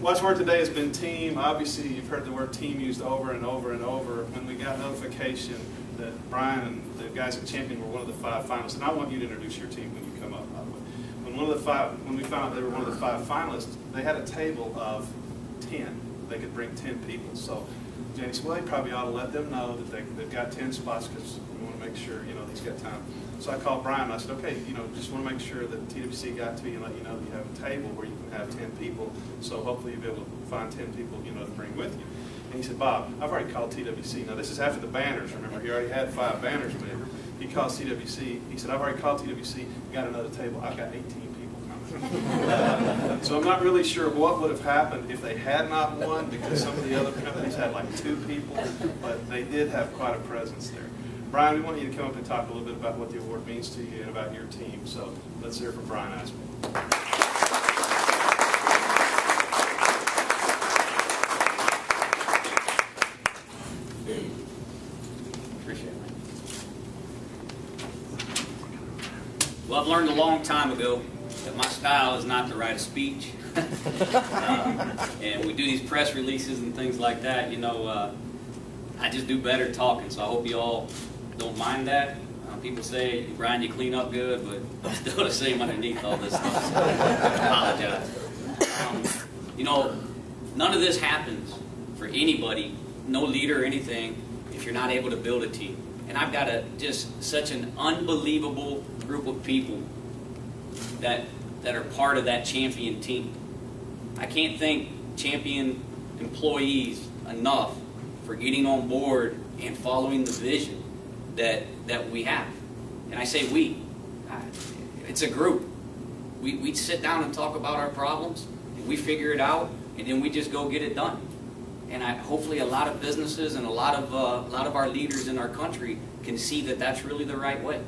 Watchword today has been team. Obviously, you've heard the word team used over and over and over. When we got notification that Brian and the guys at Champion were one of the 5 finalists, and I want you to introduce your team when you come up, by the way. When we found out they were one of the 5 finalists, they had a table of 10. They could bring 10 people. So Janie said, well, they probably ought to let them know that they've got 10 spots because we want to make sure, you know, he's got time. So I called Brian and I said, okay, you know, just want to make sure that TWC got to you and let you know that you have a table where you can have 10 people. So hopefully you'll be able to find 10 people, you know, to bring with you. And he said, Bob, I've already called TWC. Now this is after the banners. Remember, he already had 5 banners with him. He calls TWC. He said, I've already called TWC. Got another table. I've got 18 people coming. So I'm not really sure what would have happened if they had not won, because some of the other companies had like 2 people, but they did have quite a presence there. Brian, we want you to come up and talk a little bit about what the award means to you and about your team. So let's hear from Brian Aspen. Appreciate it. Well, I've learned a long time ago that my style is not to write a speech. And we do these press releases and things like that, you know, I just do better talking, so I hope you all don't mind that. People say, Brian, you clean up good, but I'm still the same underneath all this stuff, so I apologize. You know, none of this happens for anybody, no leader or anything, if you're not able to build a team. And I've got just such an unbelievable group of people that are part of that Champion team. I can't thank Champion employees enough for getting on board and following the vision that we have. And I say we. It's a group. We sit down and talk about our problems, and we figure it out, and then we just go get it done. And hopefully a lot of businesses and a lot of our leaders in our country can see that that's really the right way.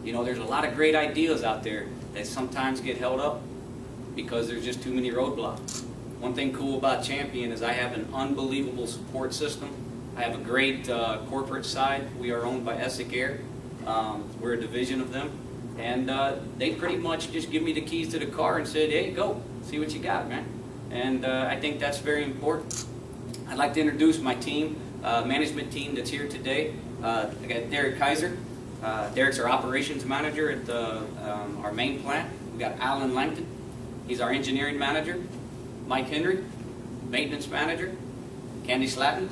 You know, there's a lot of great ideas out there that sometimes get held up because there's just too many roadblocks. One thing cool about Champion is I have an unbelievable support system. I have a great corporate side. We are owned by Essex Air. We're a division of them. And they pretty much just give me the keys to the car and said, hey, go, see what you got, man. And I think that's very important. I'd like to introduce my team, management team that's here today. I got Derek Kaiser. Derek's our operations manager at our main plant. We got Alan Langton. He's our engineering manager. Mike Henry, maintenance manager. Candy Slatton,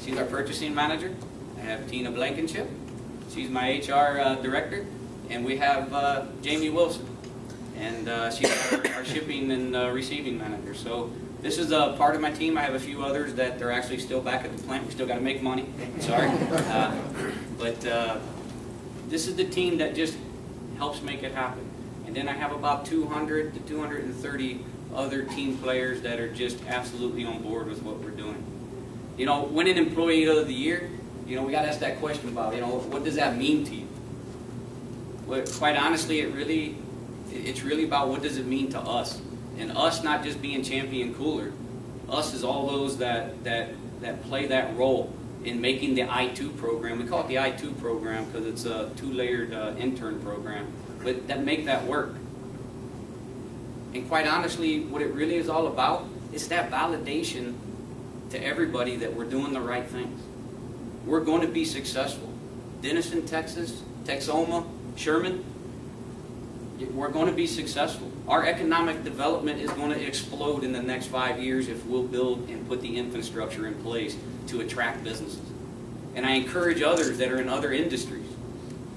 she's our purchasing manager. I have Tina Blankenship. She's my HR director. And we have Jamie Wilson. And she's our shipping and receiving manager. So this is a part of my team. I have a few others that they're actually still back at the plant. We still got to make money. Sorry. But this is the team that just helps make it happen. And then I have about 200 to 230 other team players that are just absolutely on board with what we're doing. You know, winning Employee of the Year, you know, we got to ask that question about, you know, what does that mean to you? Well, quite honestly, it's really about what does it mean to us. And us not just being Champion Cooler, us is all those that play that role in making the I-2 program. We call it the I-2 program because it's a 2-layered intern program, but that make that work. And quite honestly, what it really is all about is that validation to everybody that we're doing the right things. We're going to be successful. Denison, Texas, Texoma, Sherman, we're going to be successful. Our economic development is going to explode in the next 5 years if we'll build and put the infrastructure in place to attract businesses. And I encourage others that are in other industries.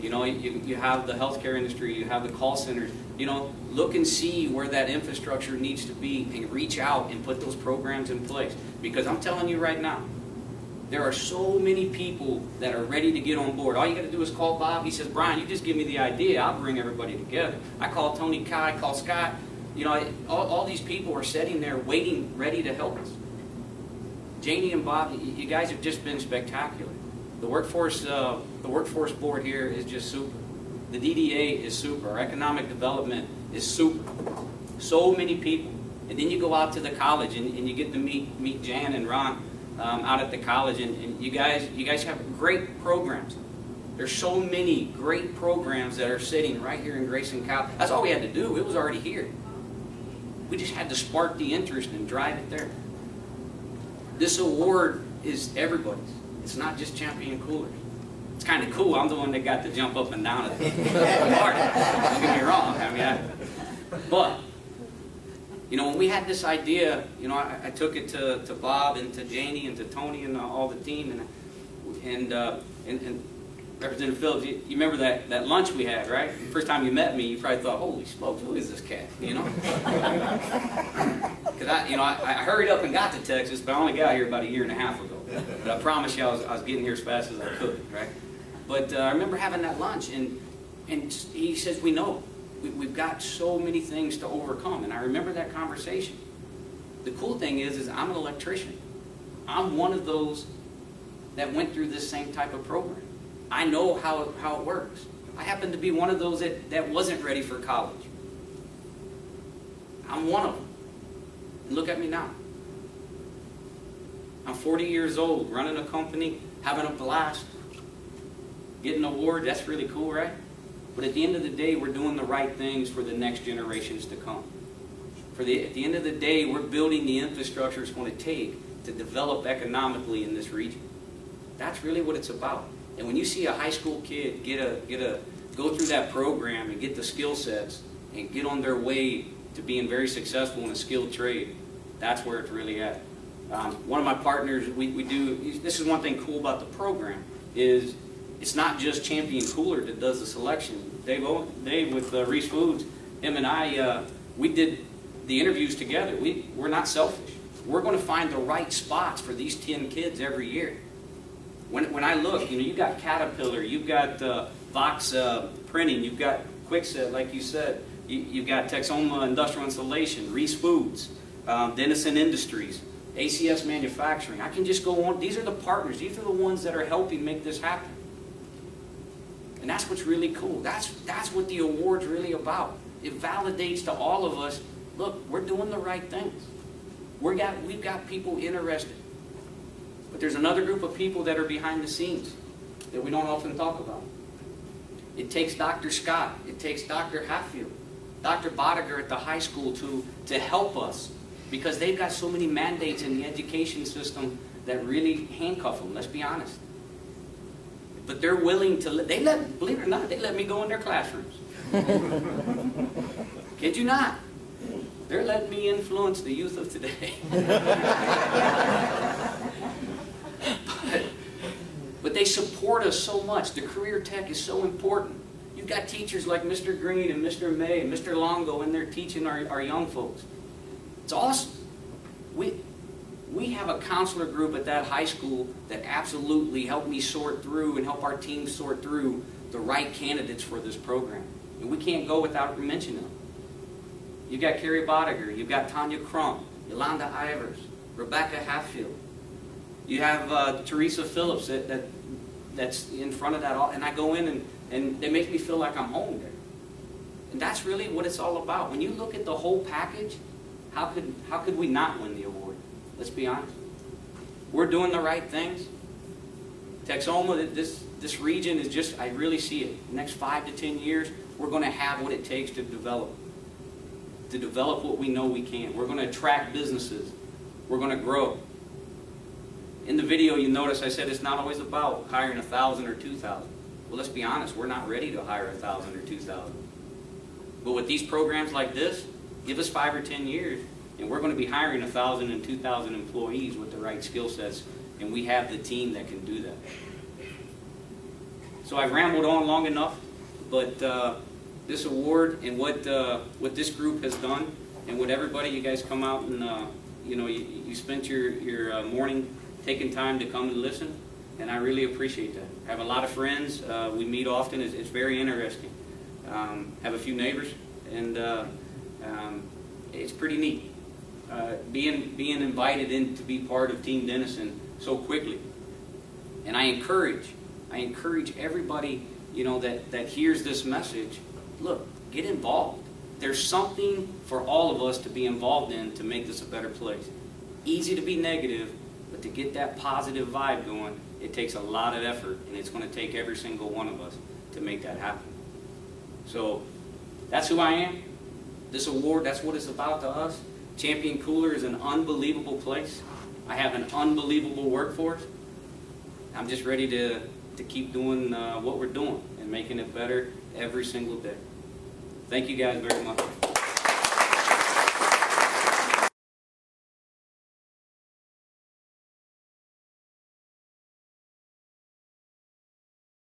You know, you have the healthcare industry, you have the call centers. You know, look and see where that infrastructure needs to be and reach out and put those programs in place. Because I'm telling you right now, there are so many people that are ready to get on board. All you got to do is call Bob. He says, Brian, you just give me the idea. I'll bring everybody together. I call Tony Kai, I call Scott. You know, all these people are sitting there waiting, ready to help us. Janie and Bob, you guys have just been spectacular. The workforce board here is just super. The DDA is super. Our economic development is super. So many people. And then you go out to the college and you get to meet Jan and Ron out at the college, and you guys have great programs. There's so many great programs that are sitting right here in Grayson College. That's all we had to do. It was already here. We just had to spark the interest and drive it there. This award is everybody's. It's not just Champion Coolers. It's kind of cool. I'm the one that got to jump up and down at the party. Don't get me wrong. I mean, but you know, when we had this idea, you know, I took it to Bob and to Janie and to Tony and all the team, and Representative Phillips, you remember that lunch we had, right? The first time you met me, you probably thought, "Holy smokes, who is this cat?" You know? Because I hurried up and got to Texas, but I only got here about a year and a half ago. But I promise you, I was getting here as fast as I could, right? But I remember having that lunch, and he says, "We know. We've got so many things to overcome." And I remember that conversation. The cool thing is I'm an electrician. I'm one of those that went through this same type of program. I know how it works. I happen to be one of those that wasn't ready for college. I'm one of them. And look at me now. I'm 40 years old, running a company, having a blast, getting an award. That's really cool, right? But at the end of the day, we're doing the right things for the next generations to come. At the end of the day, we're building the infrastructure it's going to take to develop economically in this region. That's really what it's about. And when you see a high school kid go through that program and get the skill sets and get on their way to being very successful in a skilled trade, that's where it's really at. One of my partners, we do, this is one thing cool about the program, is it's not just Champion Cooler that does the selection. Dave with Reese Foods, him and I, we did the interviews together. We're not selfish. We're going to find the right spots for these 10 kids every year. When I look, you know, you've got Caterpillar, you've got Vox Printing, you've got Kwikset, like you said, you've got Texoma Industrial Installation, Reese Foods, Denison Industries, ACS Manufacturing. I can just go on. These are the partners. These are the ones that are helping make this happen. And that's what's really cool. That's what the award's really about. It validates to all of us, look, we're doing the right things. We've got people interested. But there's another group of people that are behind the scenes that we don't often talk about. It takes Dr. Scott. It takes Dr. Hatfield, Dr. Bodiger at the high school to help us, because they've got so many mandates in the education system that really handcuff them, let's be honest. But they're willing to, believe it or not, they let me go in their classrooms. Kid you not. They're letting me influence the youth of today. But they support us so much. The career tech is so important. You've got teachers like Mr. Green and Mr. May and Mr. Longo in there teaching our young folks. It's awesome. We have a counselor group at that high school that absolutely helped me sort through and help our team sort through the right candidates for this program. And we can't go without mentioning them. You've got Carrie Bodiger, you've got Tanya Crump, Yolanda Ivers, Rebecca Hatfield. You have Teresa Phillips that's in front of that all, and I go in and they make me feel like I'm home there. And that's really what it's all about. When you look at the whole package, how could we not win the award? Let's be honest. We're doing the right things. Texoma, this region is just, I really see it. The next 5 to 10 years, we're going to have what it takes to develop what we know we can. We're going to attract businesses. We're going to grow. In the video, you notice I said it's not always about hiring 1,000 or 2,000. Well, let's be honest, we're not ready to hire 1,000 or 2,000. But with these programs like this, give us 5 or 10 years, and we're going to be hiring 1,000 and 2,000 employees with the right skill sets, and we have the team that can do that. So I've rambled on long enough, but this award and what this group has done, and what everybody, you guys come out and you spent your morning taking time to come and listen, and I really appreciate that. I have a lot of friends. We meet often. It's very interesting. Have a few neighbors, and it's pretty neat. Being invited in to be part of Team Denison so quickly. And I encourage everybody, that hears this message, look, get involved. There's something for all of us to be involved in to make this a better place. Easy to be negative, but to get that positive vibe going, it takes a lot of effort, and it's going to take every single one of us to make that happen. So that's who I am. this award, that's what it's about to us. Champion Cooler is an unbelievable place. I have an unbelievable workforce. I'm just ready to keep doing what we're doing and making it better every single day. Thank you guys very much.